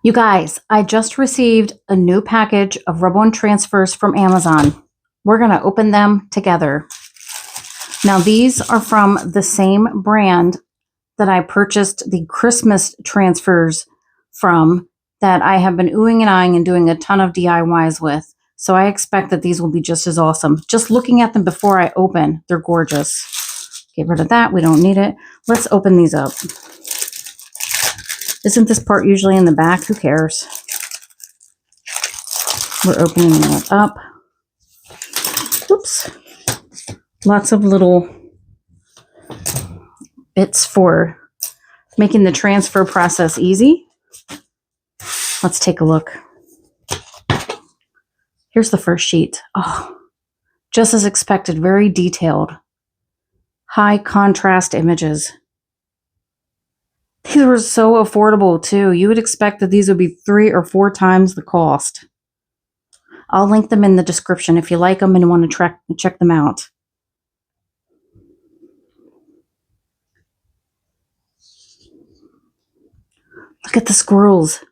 You guys, I just received a new package of rub-on transfers from Amazon. We're going to open them together. Now, these are from the same brand that I purchased the Christmas transfers from that I have been oohing and eyeing and doing a ton of DIYs with. So I expect that these will be just as awesome. Just looking at them before I open, they're gorgeous. Get rid of that. We don't need it. Let's open these up. Isn't this part usually in the back? Who cares? We're opening it up. Oops. Lots of little bits for making the transfer process easy. Let's take a look. Here's the first sheet. Oh, just as expected, very detailed. High contrast images. These were so affordable too. You would expect that these would be 3 or 4 times the cost. I'll link them in the description if you like them and want to check them out. Look at the squirrels.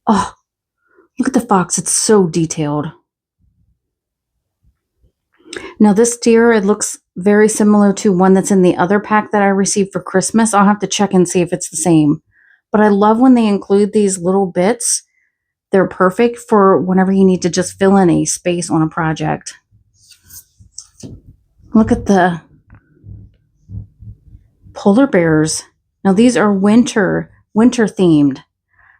Oh, look at the fox. It's so detailed. Now this deer, it looks very similar to one that's in the other pack that I received for Christmas. I'll have to check and see if it's the same. But I love when they include these little bits. They're perfect for whenever you need to just fill in a space on a project. Look at the polar bears. Now these are winter themed.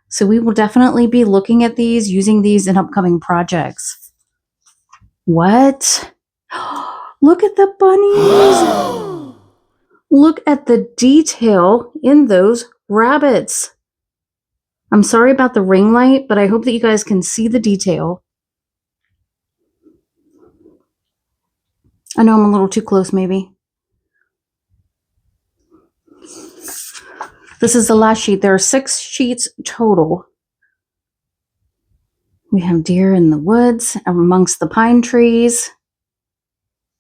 So we will definitely be looking at these, using these in upcoming projects. What? Look at the bunnies. Look at the detail in those rabbits. I'm sorry about the ring light, but I hope that you guys can see the detail. I know I'm a little too close, maybe. This is the last sheet. There are 6 sheets total. We have deer in the woods amongst the pine trees.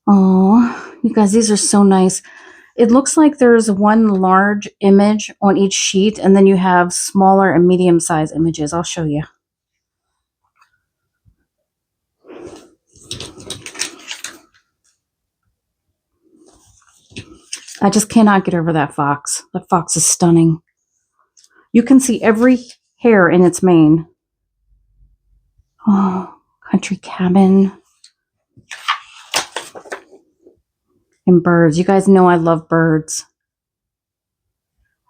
Oh, you guys, these are so nice. It looks like there's one large image on each sheet, and then you have smaller and medium-sized images. I'll show you. I just cannot get over that fox. That fox is stunning. You can see every hair in its mane. Oh, country cabin. And birds. You guys know I love birds.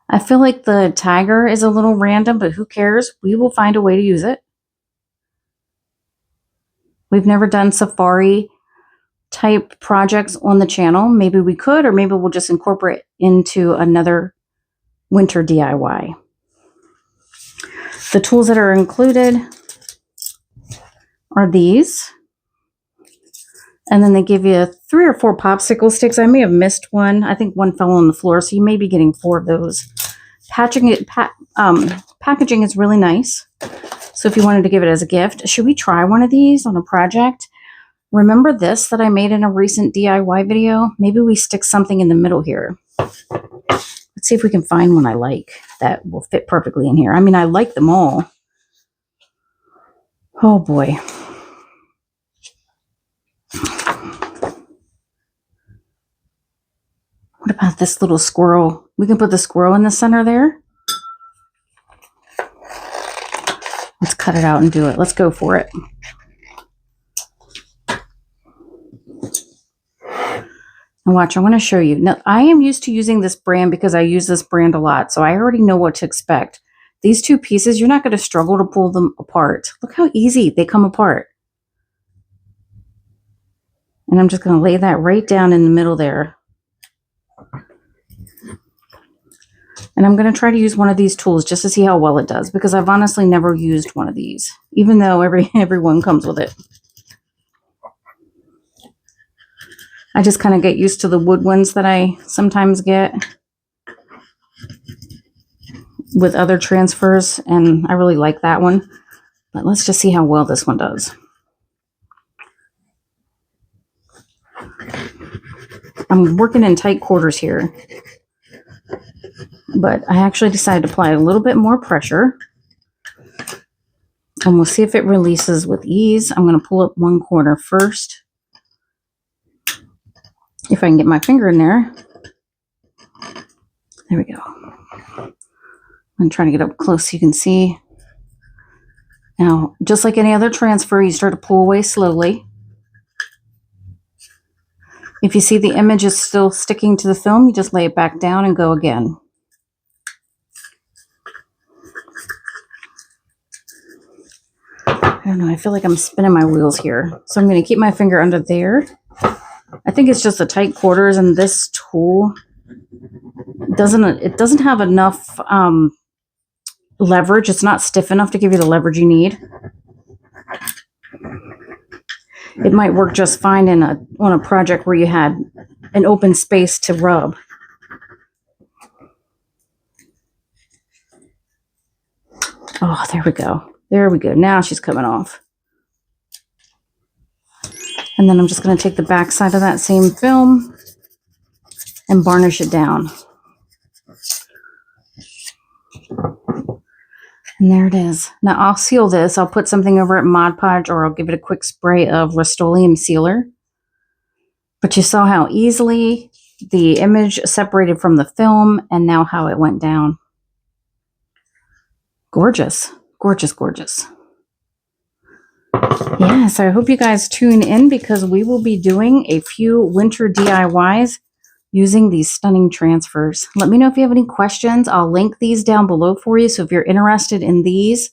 I feel like the tiger is a little random, but who cares? We will find a way to use it. We've never done safari type projects on the channel. Maybe we could, or maybe we'll just incorporate into another winter DIY. The tools that are included are these. And then they give you 3 or 4 popsicle sticks. I may have missed one. I think one fell on the floor, so you may be getting 4 of those. Packaging is really nice. So if you wanted to give it as a gift, should we try one of these on a project? Remember this that I made in a recent DIY video? Maybe we stick something in the middle here. Let's see if we can find one I like that will fit perfectly in here. I mean, I like them all. Oh boy. What about this little squirrel? We can put the squirrel in the center there. Let's cut it out and do it. Let's go for it. And watch, I want to show you. Now, I am used to using this brand because I use this brand a lot, so I already know what to expect. These 2 pieces, you're not going to struggle to pull them apart. Look how easy they come apart. And I'm just going to lay that right down in the middle there. And I'm going to try to use one of these tools just to see how well it does, because I've honestly never used one of these, even though everyone comes with it. I just kind of get used to the wood ones that I sometimes get with other transfers, and I really like that one. But let's just see how well this one does. I'm working in tight quarters here. But I actually decided to apply a little bit more pressure. And we'll see if it releases with ease. I'm going to pull up one corner first. If I can get my finger in there. There we go. I'm trying to get up close so you can see. Now, just like any other transfer, you start to pull away slowly. If you see the image is still sticking to the film, you just lay it back down and go again. I don't know, I feel like I'm spinning my wheels here. So I'm going to keep my finger under there. I think it's just the tight quarters, and this tool doesn't have enough leverage. It's not stiff enough to give you the leverage you need. It might work just fine on a project where you had an open space to rub. Oh, there we go. There we go. Now she's coming off. And then I'm just going to take the back side of that same film and varnish it down. And there it is. Now I'll seal this. I'll put something over it, Mod Podge, or I'll give it a quick spray of Rust-Oleum sealer. But you saw how easily the image separated from the film, and now how it went down. Gorgeous. Gorgeous, gorgeous. Yeah, so I hope you guys tune in, because we will be doing a few winter DIYs using these stunning transfers. Let me know if you have any questions. I'll link these down below for you, so if you're interested in these.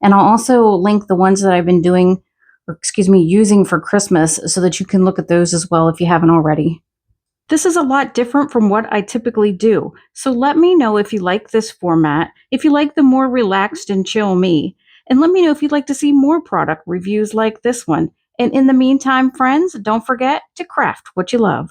And I'll also link the ones that I've been doing, or excuse me, using for Christmas, so that you can look at those as well if you haven't already. This is a lot different from what I typically do. So let me know if you like this format, if you like the more relaxed and chill me, and let me know if you'd like to see more product reviews like this one. And in the meantime, friends, don't forget to craft what you love.